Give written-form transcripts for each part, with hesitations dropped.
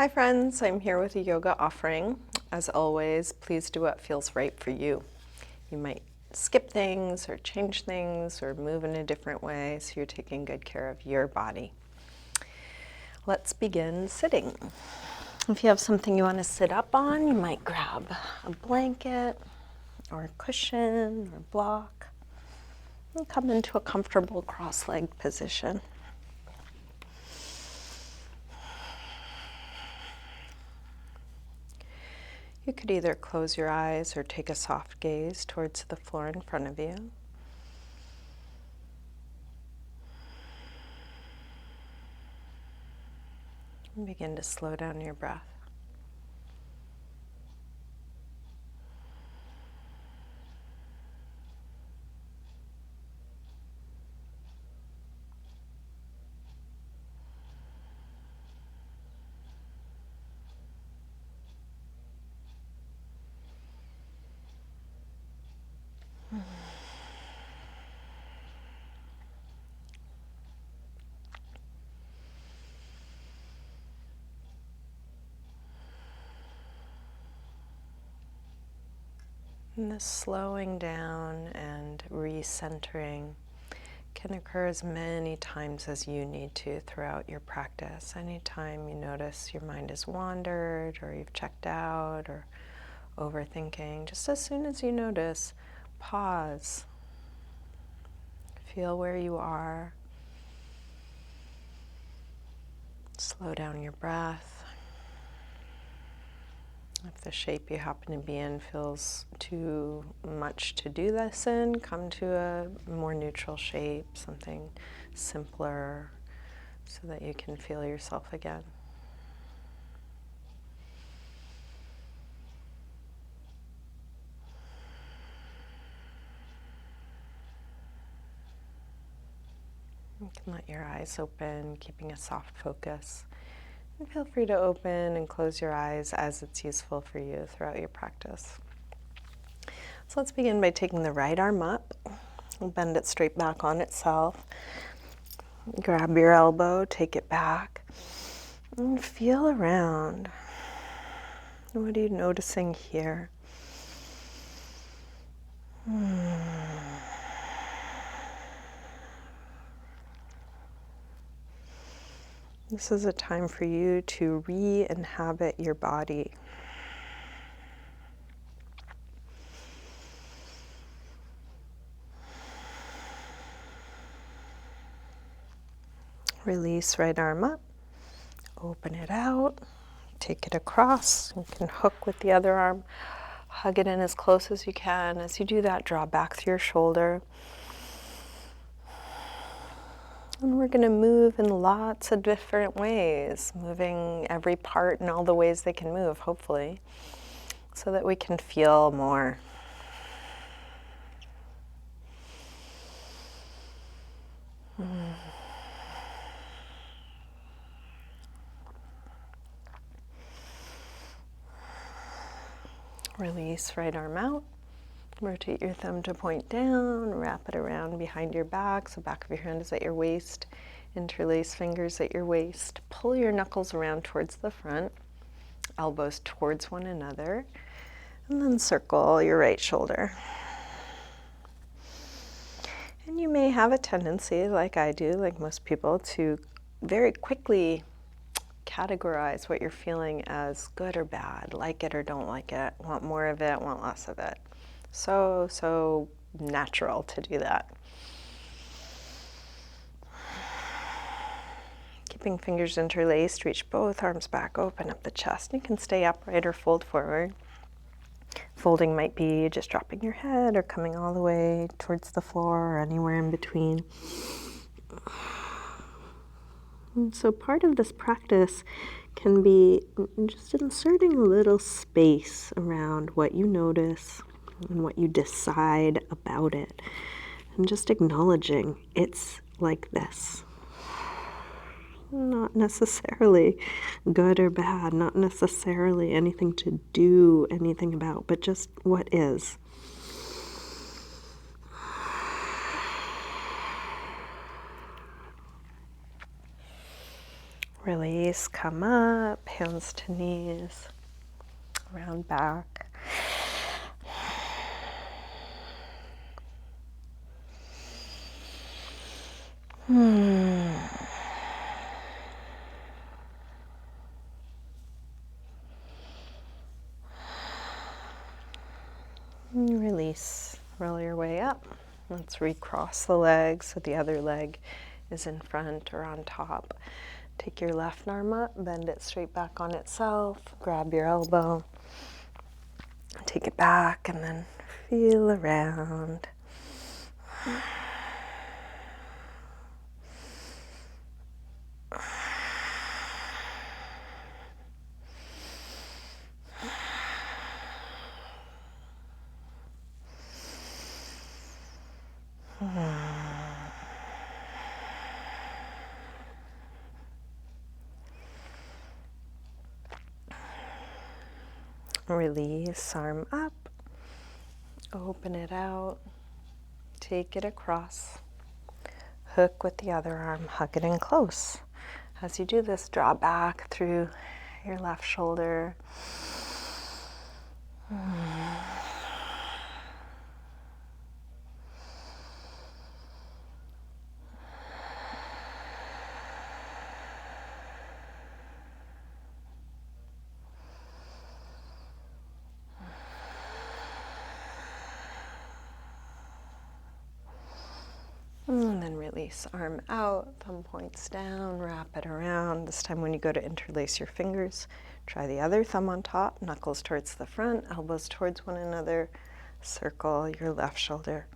Hi friends, I'm here with a yoga offering. As always, please do what feels right for you. You might skip things or change things or move in a different way, so you're taking good care of your body. Let's begin sitting. If you have something you want to sit up on, you might grab a blanket or a cushion or block and come into a comfortable cross-legged position. You could either close your eyes or take a soft gaze towards the floor in front of you. And begin to slow down your breath. And this slowing down and recentering can occur as many times as you need to throughout your practice. Anytime you notice your mind has wandered or you've checked out or overthinking, just as soon as you notice, pause. Feel where you are. Slow down your breath. If the shape you happen to be in feels too much to do this in, come to a more neutral shape, something simpler, so that you can feel yourself again. You can let your eyes open, keeping a soft focus. And feel free to open and close your eyes as it's useful for you throughout your practice. So let's begin by taking the right arm up. We'll bend it straight back on itself. Grab your elbow, take it back, and feel around. What are you noticing here? This is a time for you to re-inhabit your body. Release right arm up, open it out, take it across. You can hook with the other arm, hug it in as close as you can. As you do that, draw back through your shoulder. And we're going to move in lots of different ways, moving every part in all the ways they can move, hopefully, so that we can feel more. Release right arm out. Rotate your thumb to point down, wrap it around behind your back, so back of your hand is at your waist. Interlace fingers at your waist. Pull your knuckles around towards the front, elbows towards one another, and then circle your right shoulder. And you may have a tendency, like I do, like most people, to very quickly categorize what you're feeling as good or bad, like it or don't like it, want more of it, want less of it. So natural to do that. Keeping fingers interlaced, reach both arms back, open up the chest. You can stay upright or fold forward. Folding might be just dropping your head or coming all the way towards the floor or anywhere in between. And so part of this practice can be just inserting a little space around what you notice and what you decide about it, and just acknowledging it's like this. Not necessarily good or bad, not necessarily anything to do anything about, but just what is. Release, come up, hands to knees, round back. Release, roll your way up. Let's recross the legs so the other leg is in front or on top. Take your left arm up, bend it straight back on itself, grab your elbow, take it back, and then feel around. Release, arm up, open it out, take it across, hook with the other arm, hug it in close. As you do this, draw back through your left shoulder. And then release, arm out, thumb points down, wrap it around. This time when you go to interlace your fingers, try the other thumb on top, knuckles towards the front, elbows towards one another, circle your left shoulder.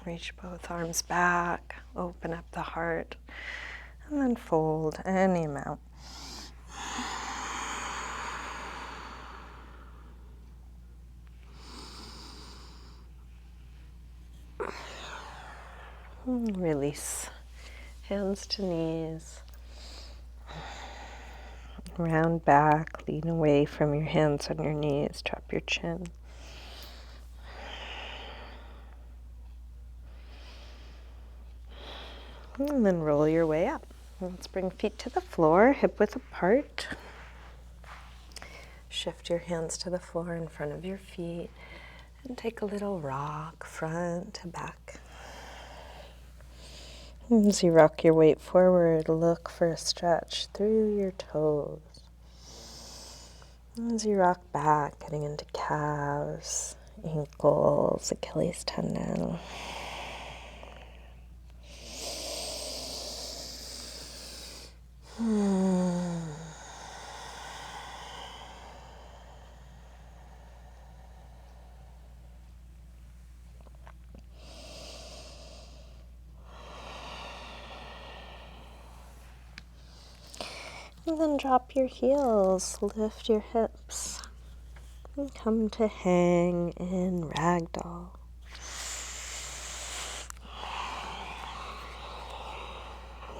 Reach both arms back, open up the heart, and then fold any amount. Release, hands to knees, round back, lean away from your hands on your knees, drop your chin. And then roll your way up. Let's bring feet to the floor, hip width apart. Shift your hands to the floor in front of your feet and take a little rock front to back. As you rock your weight forward, look for a stretch through your toes. As you rock back, getting into calves, ankles, Achilles tendon. And then drop your heels, lift your hips, and come to hang in ragdoll.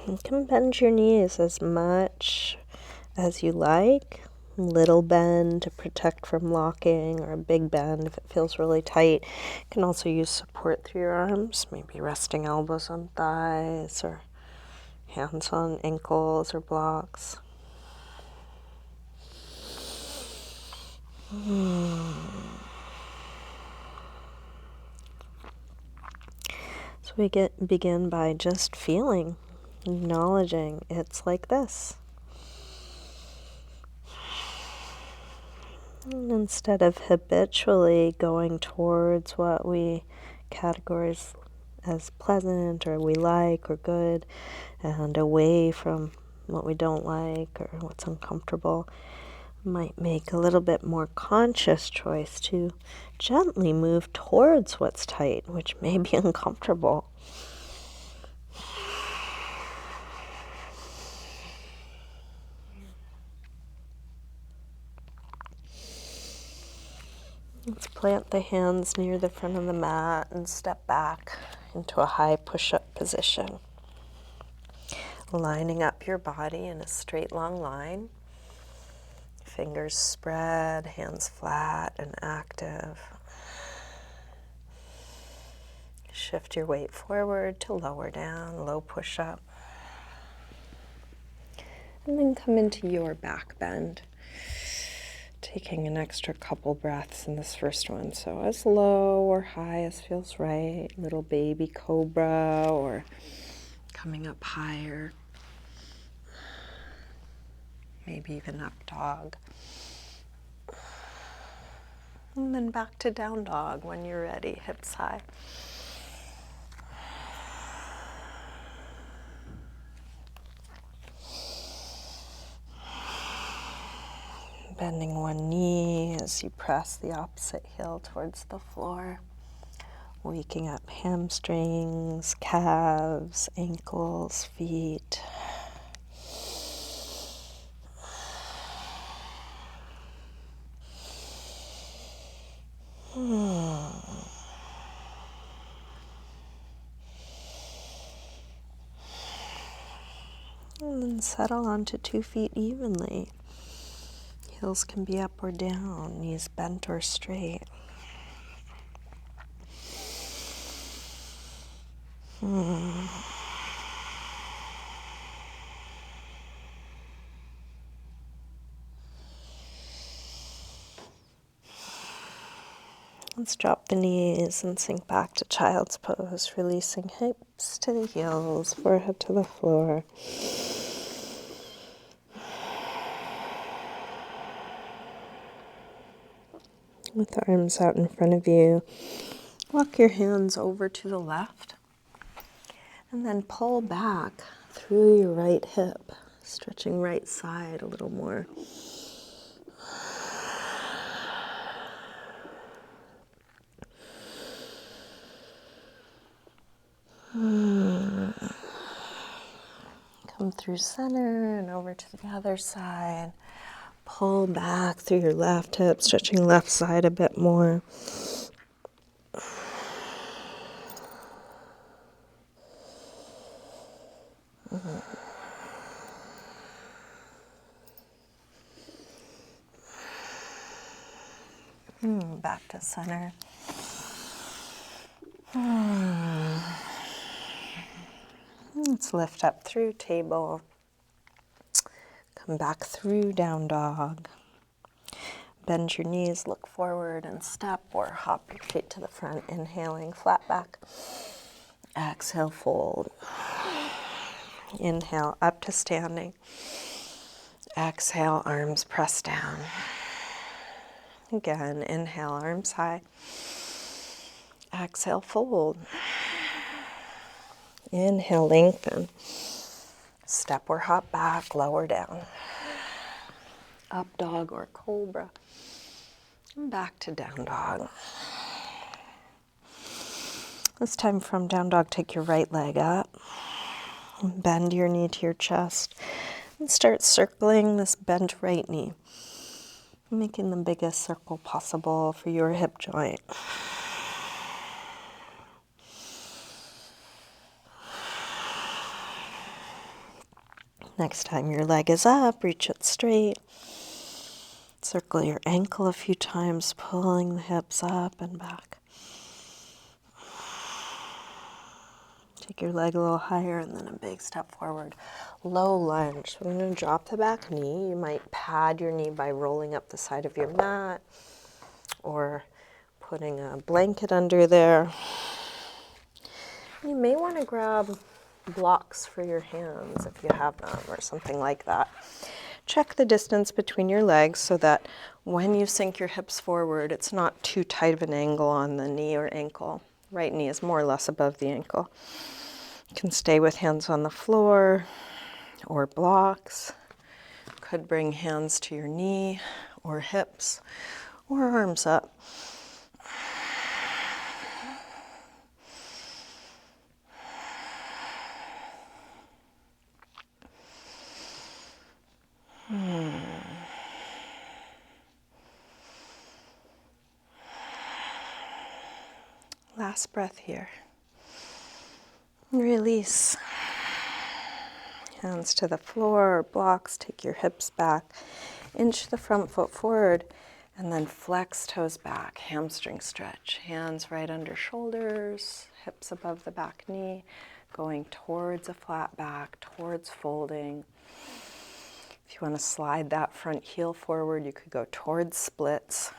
You can bend your knees as much as you like. Little bend to protect from locking, or a big bend if it feels really tight. You can also use support through your arms, maybe resting elbows on thighs or hands on ankles or blocks. So we begin by just feeling, acknowledging it's like this. And instead of habitually going towards what we categorize as pleasant or we like or good, and away from what we don't like or what's uncomfortable, might make a little bit more conscious choice to gently move towards what's tight, which may be uncomfortable. Let's plant the hands near the front of the mat and step back into a high push-up position. Lining up your body in a straight, long line. Fingers spread, hands flat and active. Shift your weight forward to lower down, low push-up. And then come into your back bend. Taking an extra couple breaths in this first one. So as low or high as feels right. Little baby cobra or coming up higher. Maybe even up dog. And then back to down dog when you're ready, hips high. Bending one knee as you press the opposite heel towards the floor. Waking up hamstrings, calves, ankles, feet. And then settle onto 2 feet evenly. Heels can be up or down, knees bent or straight. Let's drop the knees and sink back to child's pose, releasing hips to the heels, forehead to the floor. With the arms out in front of you, walk your hands over to the left and then pull back through your right hip, stretching right side a little more. Come through center and over to the other side. Pull back through your left hip, stretching left side a bit more. Back to center. Let's lift up through table. Come back through down dog. Bend your knees, look forward and step or hop your feet to the front. Inhaling, flat back. Exhale, fold. Inhale, up to standing. Exhale, arms press down. Again, inhale, arms high. Exhale, fold. Inhale, lengthen. Step or hop back, lower down. Up dog or cobra. And back to down dog. This time from down dog, take your right leg up. Bend your knee to your chest. And start circling this bent right knee. Making the biggest circle possible for your hip joint. Next time your leg is up, reach it straight. Circle your ankle a few times, pulling the hips up and back. Take your leg a little higher and then a big step forward. Low lunge. We're going to drop the back knee. You might pad your knee by rolling up the side of your mat or putting a blanket under there. You may want to grab blocks for your hands if you have them or something like that. Check the distance between your legs so that when you sink your hips forward, it's not too tight of an angle on the knee or ankle. Right knee is more or less above the ankle. You can stay with hands on the floor or blocks. Could bring hands to your knee or hips or arms up. Last breath here. Release. Hands to the floor or blocks, take your hips back, inch the front foot forward, and then flex toes back, hamstring stretch. Hands right under shoulders, hips above the back knee, going towards a flat back, towards folding. If you want to slide that front heel forward, you could go towards splits.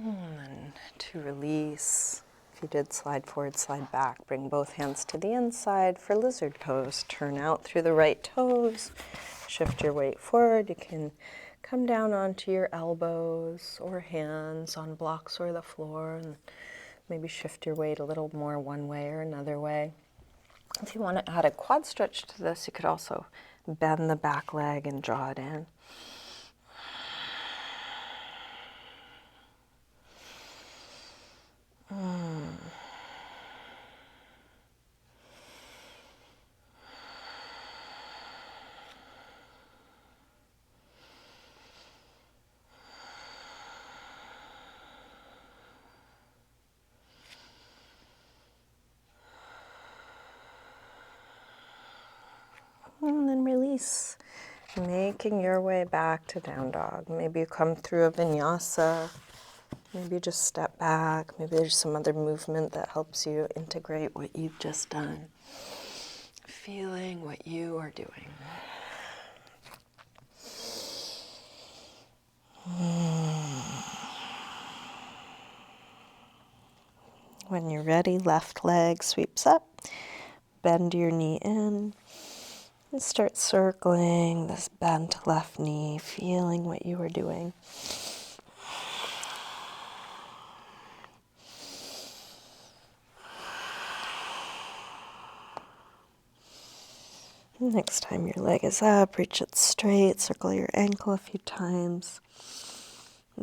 And then to release, if you did slide forward, slide back, bring both hands to the inside for lizard pose. Turn out through the right toes, shift your weight forward. You can come down onto your elbows or hands on blocks or the floor, and maybe shift your weight a little more one way or another way. If you want to add a quad stretch to this, you could also bend the back leg and draw it in. And then release, making your way back to down dog. Maybe you come through a vinyasa, maybe you just step back, maybe there's some other movement that helps you integrate what you've just done. Feeling what you are doing. When you're ready, left leg sweeps up, bend your knee in, and start circling this bent left knee, feeling what you are doing. Next time your leg is up, reach it straight, circle your ankle a few times.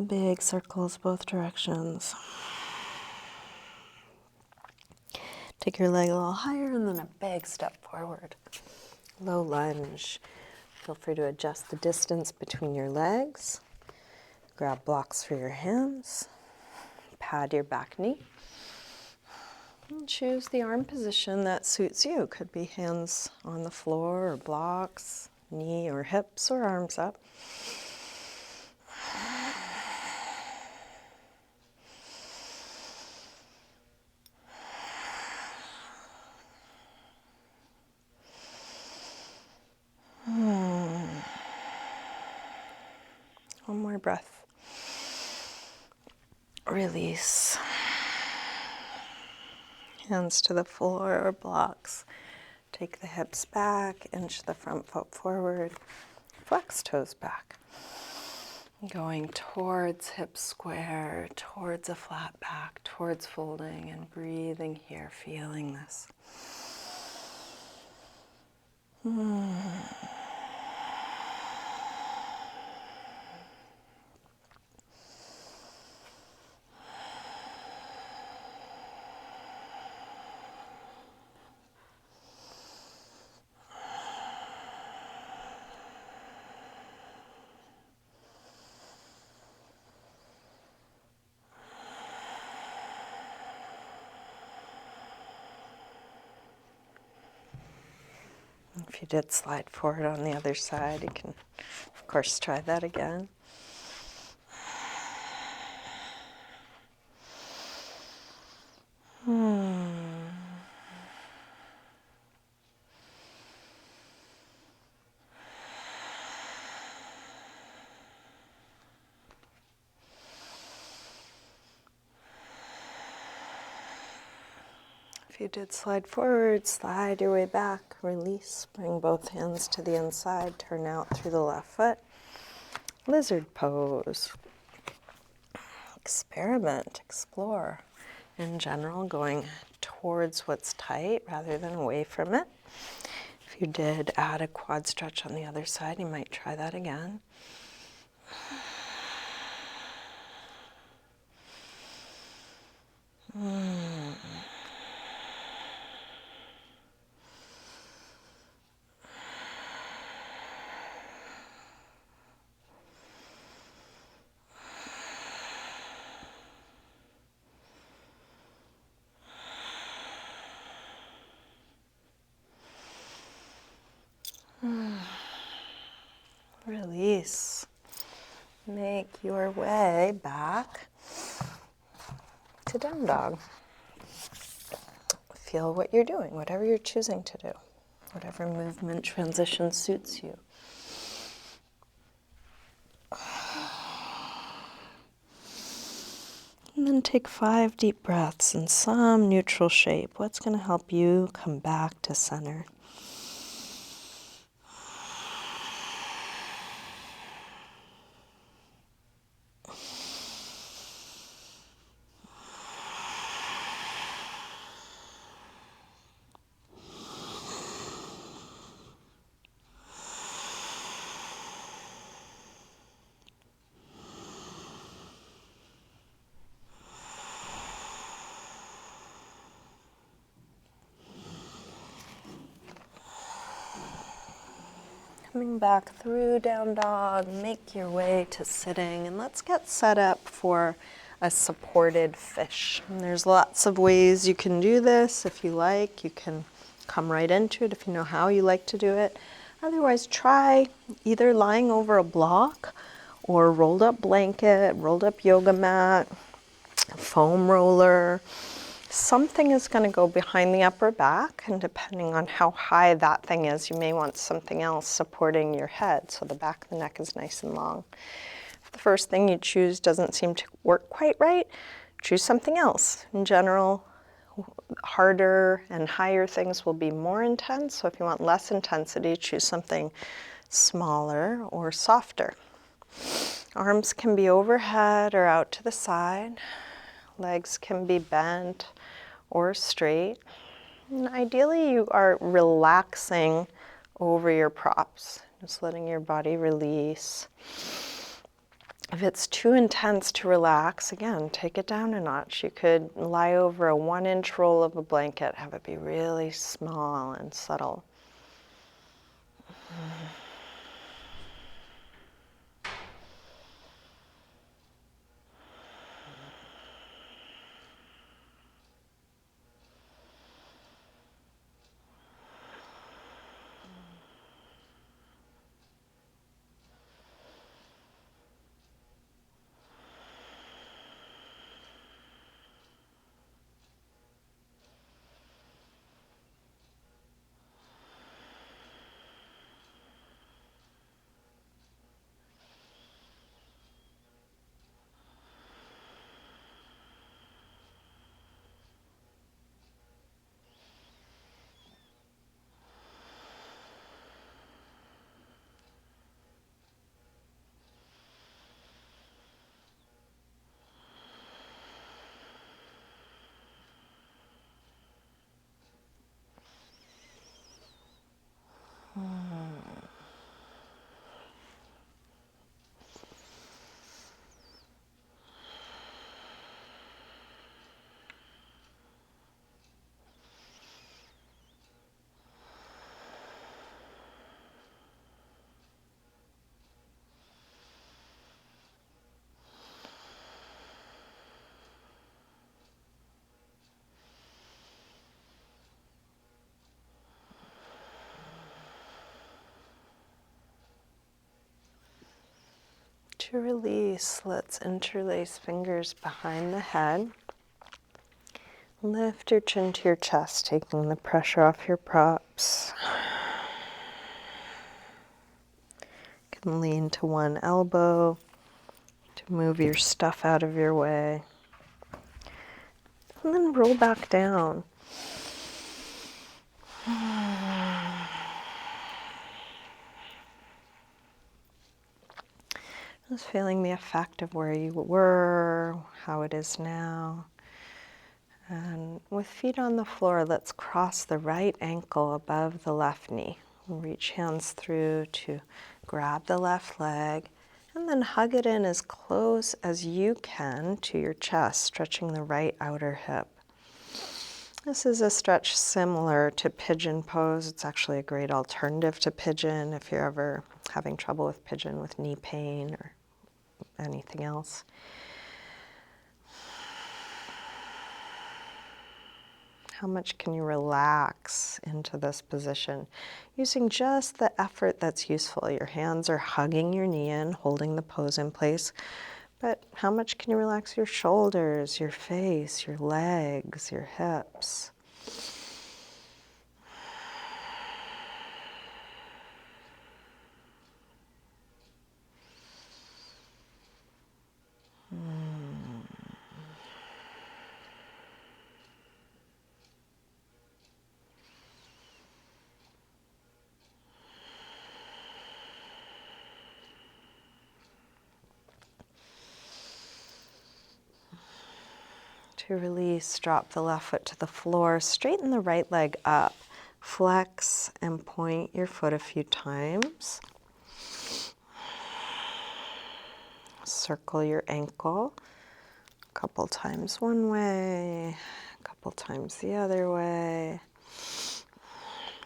Big circles both directions. Take your leg a little higher and then a big step forward. Low lunge. Feel free to adjust the distance between your legs. Grab blocks for your hands. Pad your back knee. And choose the arm position that suits you. Could be hands on the floor or blocks, knee or hips or arms up. One more breath. Release. Hands to the floor or blocks. Take the hips back, inch the front foot forward, flex toes back. Going towards hip square, towards a flat back, towards folding, and breathing here, feeling this. If you did slide forward on the other side, you can, of course, try that again. If you did slide forward, slide your way back, release, bring both hands to the inside, turn out through the left foot. Lizard pose. Experiment, explore. In general, going towards what's tight rather than away from it. If you did add a quad stretch on the other side, you might try that again. Release. Make your way back to down dog. Feel what you're doing, whatever you're choosing to do, whatever movement transition suits you. And then take 5 deep breaths in some neutral shape. What's going to help you come back to center? Coming back through down dog, make your way to sitting, and let's get set up for a supported fish. And there's lots of ways you can do this. If you like, you can come right into it if you know how you like to do it. Otherwise, try either lying over a block or rolled up blanket, rolled up yoga mat, foam roller. Something is going to go behind the upper back, and depending on how high that thing is, you may want something else supporting your head so the back of the neck is nice and long. If the first thing you choose doesn't seem to work quite right, choose something else. In general, harder and higher things will be more intense, so if you want less intensity, choose something smaller or softer. Arms can be overhead or out to the side. Legs can be bent or straight. And ideally, you are relaxing over your props, just letting your body release. If it's too intense to relax, again, take it down a notch. You could lie over a 1-inch roll of a blanket, have it be really small and subtle. To release, let's interlace fingers behind the head. Lift your chin to your chest, taking the pressure off your props. You can lean to one elbow to move your stuff out of your way. And then roll back down. Just feeling the effect of where you were, how it is now. And with feet on the floor, let's cross the right ankle above the left knee. Reach hands through to grab the left leg and then hug it in as close as you can to your chest, stretching the right outer hip. This is a stretch similar to pigeon pose. It's actually a great alternative to pigeon if you're ever having trouble with pigeon with knee pain or anything else. How much can you relax into this position using just the effort that's useful? Your hands are hugging your knee in, holding the pose in place, but how much can you relax your shoulders, your face, your legs, your hips? To release, drop the left foot to the floor, straighten the right leg up, flex and point your foot a few times. Circle your ankle a couple times one way, a couple times the other way.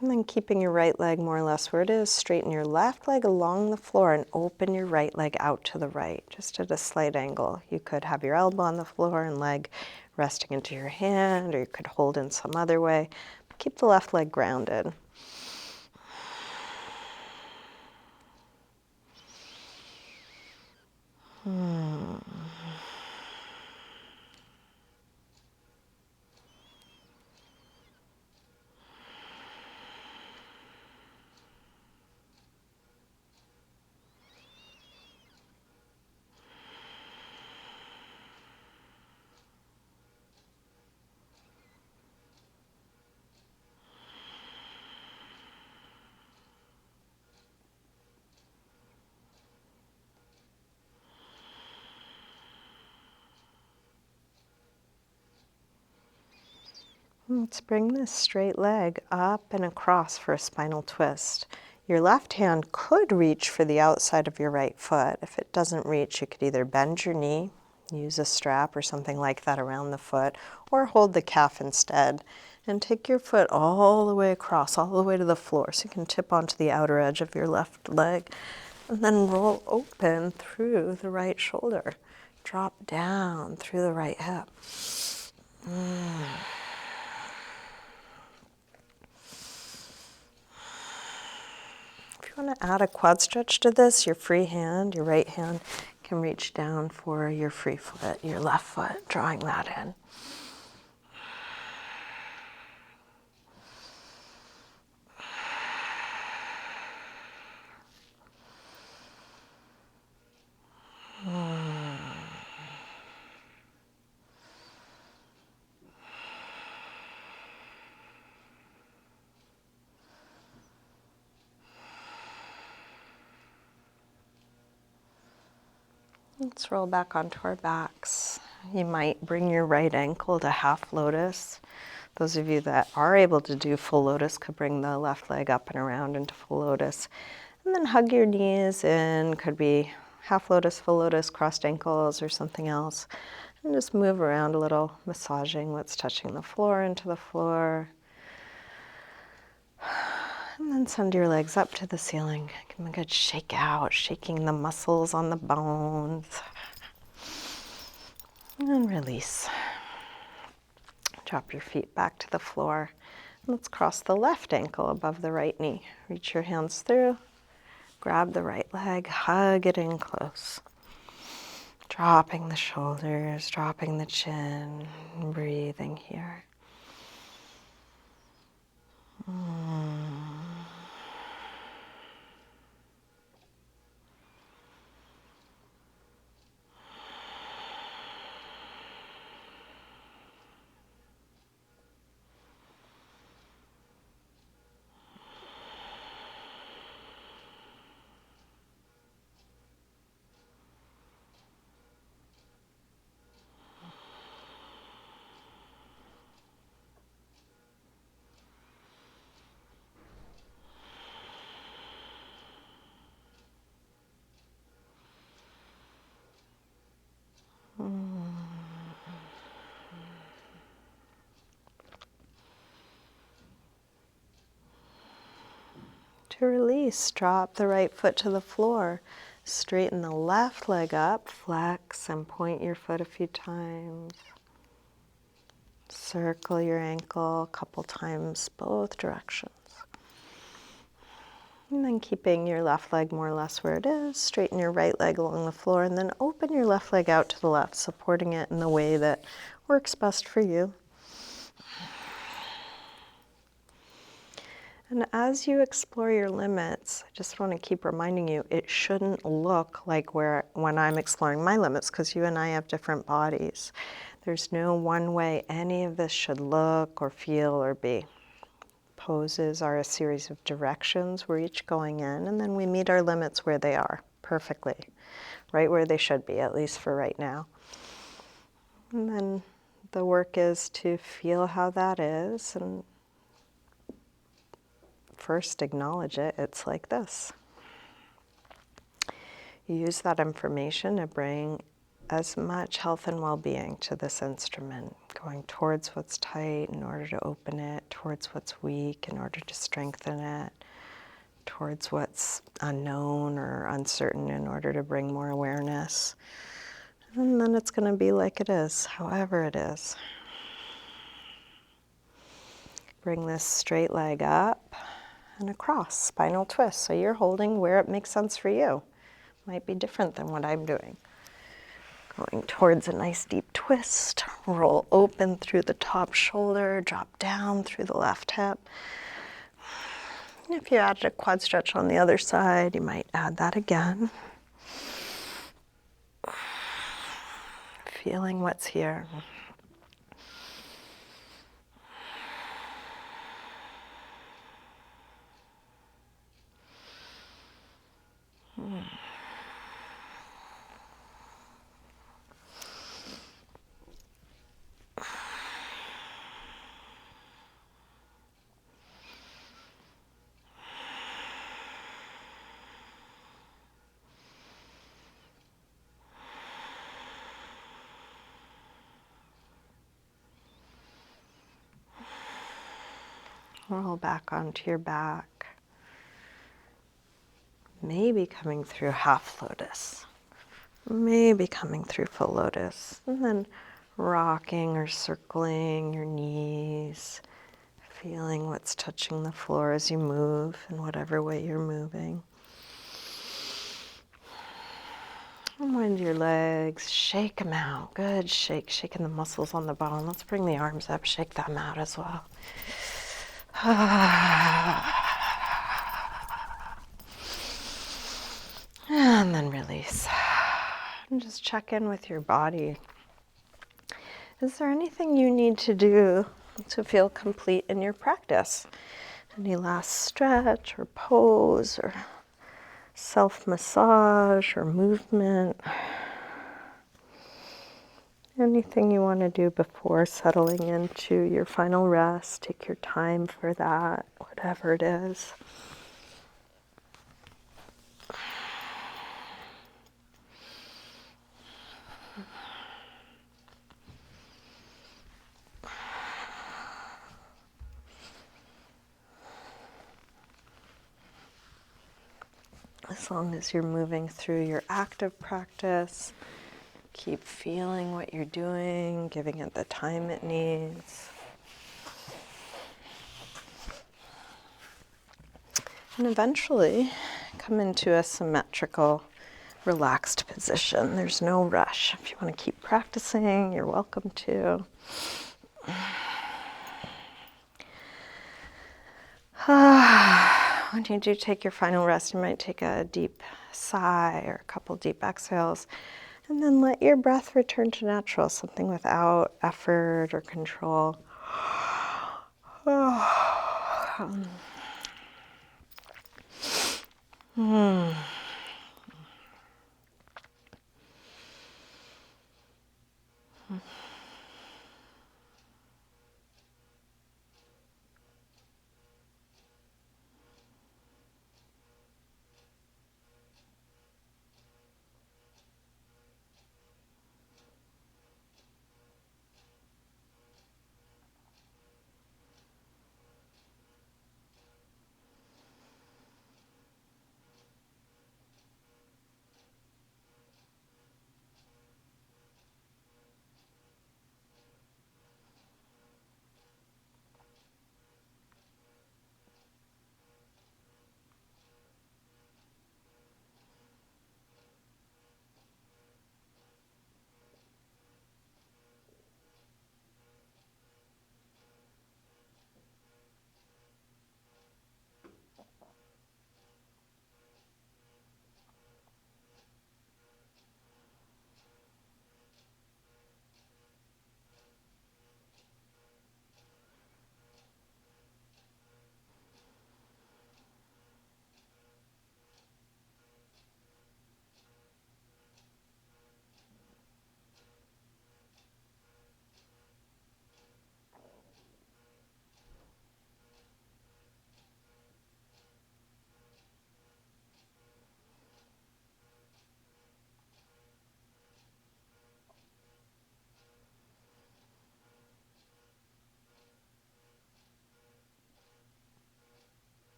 And then keeping your right leg more or less where it is, straighten your left leg along the floor and open your right leg out to the right, just at a slight angle. You could have your elbow on the floor and leg resting into your hand, or you could hold in some other way. But keep the left leg grounded. Let's bring this straight leg up and across for a spinal twist. Your left hand could reach for the outside of your right foot. If it doesn't reach, you could either bend your knee, use a strap or something like that around the foot, or hold the calf instead. And take your foot all the way across, all the way to the floor, so you can tip onto the outer edge of your left leg. And then roll open through the right shoulder. Drop down through the right hip. If you want to add a quad stretch to this, your free hand, your right hand, can reach down for your free foot, your left foot, drawing that in. Let's roll back onto our backs. You might bring your right ankle to half lotus. Those of you that are able to do full lotus could bring the left leg up and around into full lotus. And then hug your knees in, could be half lotus, full lotus, crossed ankles, or something else. And just move around a little, massaging what's touching the floor into the floor. And then send your legs up to the ceiling. Give them a good shake out, shaking the muscles on the bones. And release. Drop your feet back to the floor. Let's cross the left ankle above the right knee. Reach your hands through. Grab the right leg, hug it in close. Dropping the shoulders, dropping the chin, breathing here. to release, drop the right foot to the floor. Straighten the left leg up, flex and point your foot a few times. Circle your ankle a couple times, both directions. And then keeping your left leg more or less where it is, straighten your right leg along the floor, and then open your left leg out to the left, supporting it in the way that works best for you. And as you explore your limits, I just want to keep reminding you, it shouldn't look like when I'm exploring my limits, because you and I have different bodies. There's no one way any of this should look or feel or be. Poses are a series of directions. We're each going in, and then we meet our limits where they are, perfectly, right where they should be, at least for right now. And then the work is to feel how that is, and first acknowledge it. It's like this. You use that information to bring as much health and well-being to this instrument, going towards what's tight in order to open it, towards what's weak in order to strengthen it, towards what's unknown or uncertain in order to bring more awareness. And then it's going to be like it is, however it is. Bring this straight leg up and across, spinal twist. So you're holding where it makes sense for you. Might be different than what I'm doing. Going towards a nice deep twist, roll open through the top shoulder, drop down through the left hip. And if you added a quad stretch on the other side, you might add that again. Feeling what's here. Roll back onto your back. Maybe coming through half lotus. Maybe coming through full lotus. And then rocking or circling your knees. Feeling what's touching the floor as you move in whatever way you're moving. Unwind your legs, shake them out. Good, shaking the muscles on the bone. Let's bring the arms up, shake them out as well. And then release. And just check in with your body. Is there anything you need to do to feel complete in your practice? Any last stretch or pose or self-massage or movement? Anything you want to do before settling into your final rest? Take your time for that, whatever it is. As long as you're moving through your active practice, keep feeling what you're doing, giving it the time it needs. And eventually come into a symmetrical, relaxed position. There's no rush. If you want to keep practicing, you're welcome to. When you do take your final rest, you might take a deep sigh or a couple deep exhales, and then let your breath return to natural, something without effort or control.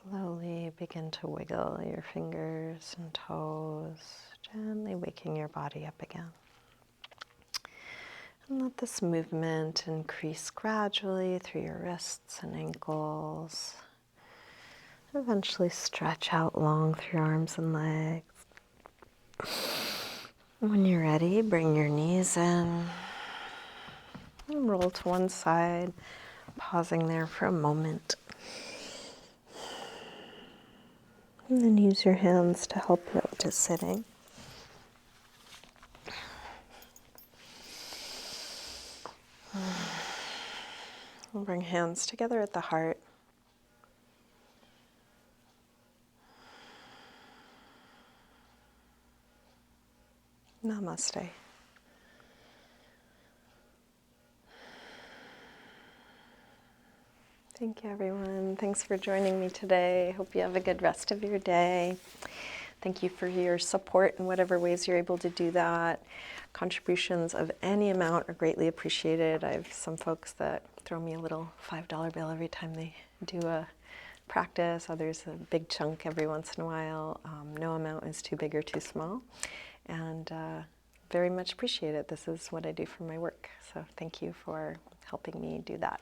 Slowly begin to wiggle your fingers and toes, gently waking your body up again. And let this movement increase gradually through your wrists and ankles. Eventually stretch out long through your arms and legs. When you're ready, bring your knees in and roll to one side, pausing there for a moment. And then use your hands to help you up to sitting. We'll bring hands together at the heart. Namaste. Thank you, everyone. Thanks for joining me today. Hope you have a good rest of your day. Thank you for your support in whatever ways you're able to do that. Contributions of any amount are greatly appreciated. I have some folks that throw me a little $5 bill every time they do a practice. Others a big chunk every once in a while. No amount is too big or too small. And very much appreciate it. This is what I do for my work. So thank you for helping me do that.